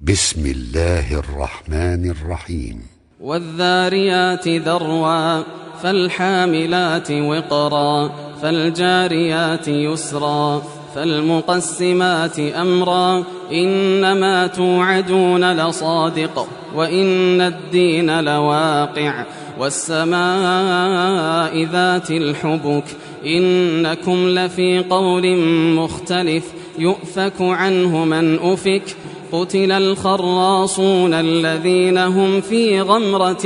بسم الله الرحمن الرحيم. والذاريات ذروا فالحاملات وقرا فالجاريات يسرا فالمقسمات أمرا إنما توعدون لصادق وإن الدين لواقع والسماء ذات الحبك إنكم لفي قول مختلف يؤفك عنه من أفك قتل الخراصون الذين هم في غمرة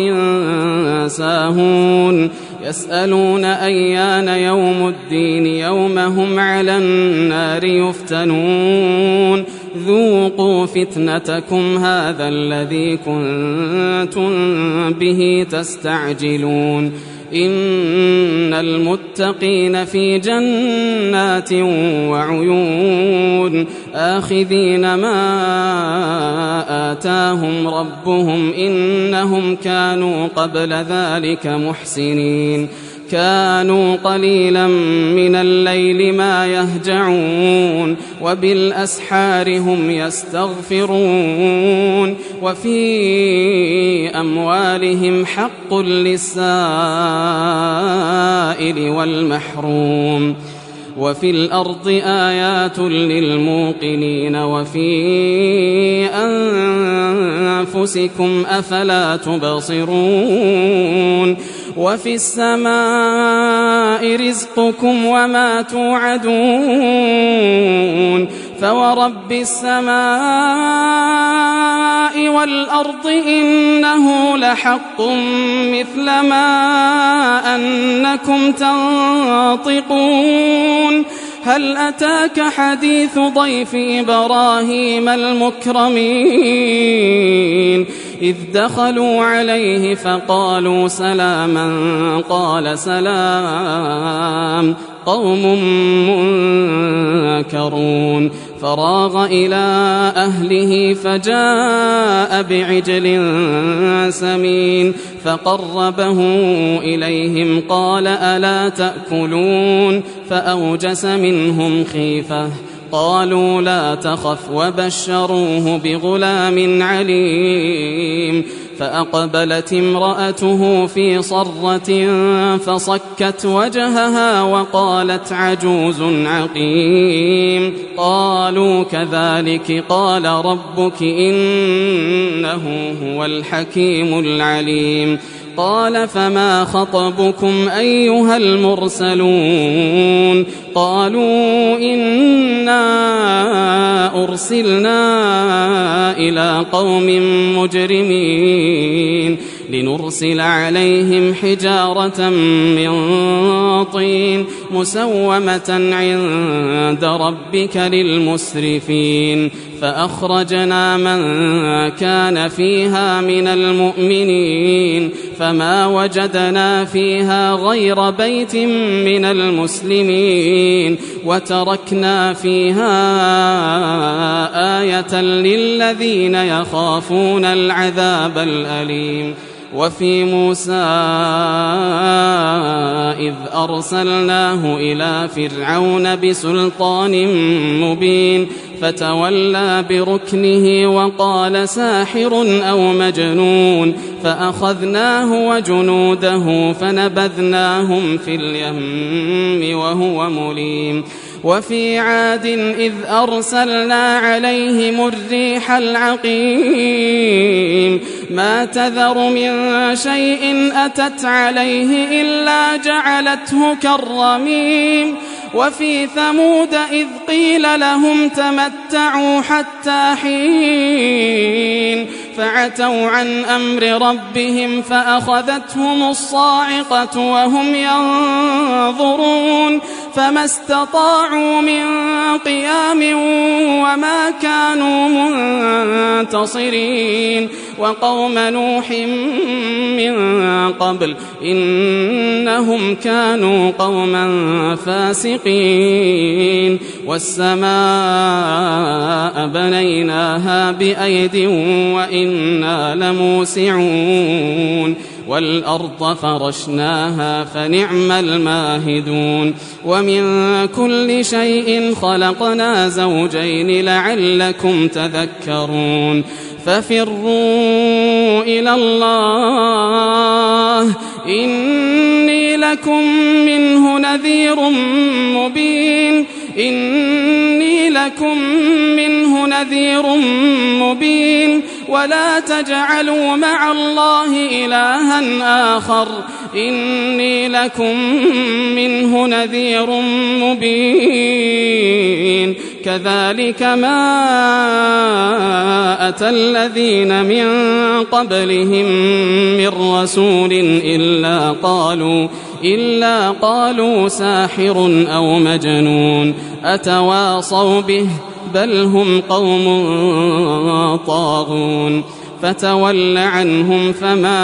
ساهون يسألون أيان يوم الدين يوم هم على النار يفتنون ذوقوا فتنتكم هذا الذي كنتم به تستعجلون إن المتقين في جنات وعيون آخذين ما آتاهم ربهم إنهم كانوا قبل ذلك محسنين كانوا قليلا من الليل ما يهجعون وبالأسحار هم يستغفرون وفي أموالهم حق للسائل والمحروم وفي الأرض آيات للموقنين وفي أنفسكم أفلا تبصرون وفي السماء رزقكم وما توعدون فورب السماء والأرض إنه لحق مثل ما أنكم تنطقون هل أتاك حديث ضيف إبراهيم المكرمين إذ دخلوا عليه فقالوا سلاما قال سلام قوم منكرون فراغ إلى أهله فجاء بعجل سمين فقربه إليهم قال ألا تأكلون فأوجس منهم خيفة قالوا لا تخف وبشروه بغلام عليم فأقبلت امرأته في صرة فصكت وجهها وقالت عجوز عقيم قالوا كذلك قال ربك إنه هو الحكيم العليم قال فما خطبكم أيها المرسلون قالوا إنا أرسلنا إلى قوم مجرمين لنرسل عليهم حجارة من طين مسومة عند ربك للمسرفين فأخرجنا من كان فيها من المؤمنين فما وجدنا فيها غير بيت من المسلمين وتركنا فيها آية للذين يخافون العذاب الأليم وفي موسى إذ أرسلناه إلى فرعون بسلطان مبين فتولى بركنه وقال ساحر أو مجنون فأخذناه وجنوده فنبذناهم في اليم وهو مليم وفي عاد إذ أرسلنا عليهم الريح العقيم ما تذر من شيء أتت عليه إلا جعلته كالرميم وفي ثمود إذ قيل لهم تمتعوا حتى حين فعتوا عن أمر ربهم فأخذتهم الصاعقة وهم ينظرون فما استطاعوا من قيام وما كانوا منتصرين وقوم نوح من قبل إنهم كانوا قوما فاسقين والسماء بنيناها بأيد وإنا لموسعون والأرض فرشناها فنعم الماهدون ومن كل شيء خلقنا زوجين لعلكم تذكرون ففروا إلى الله إني لكم منه نذير مبين ولا تجعلوا مع الله إلها آخر إني لكم منه نذير مبين كذلك ما أتى الذين من قبلهم من رسول إلا قالوا ساحر أو مجنون أتواصوا به بل هم قوم طاغون فتول عنهم فما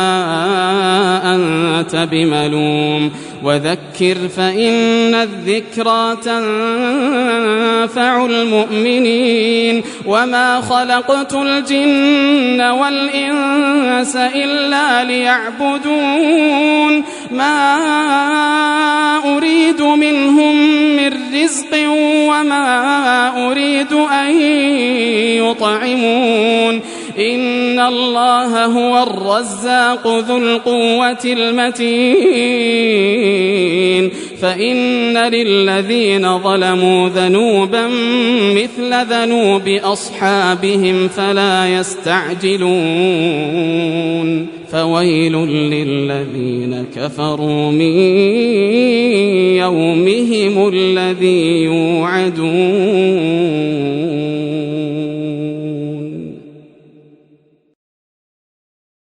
أنت بملوم وذكر فإن الذكرى تنفع المؤمنين وما خلقت الجن والإنس إلا ليعبدون ما أريد منهم من رزق وما أريد أن يطعمون إن الله هو الرزاق ذو القوة المتين فإن للذين ظلموا ذنوبا مثل ذنوب أصحابهم فلا يستعجلون فويل للذين كفروا من يومهم الذي يوعدون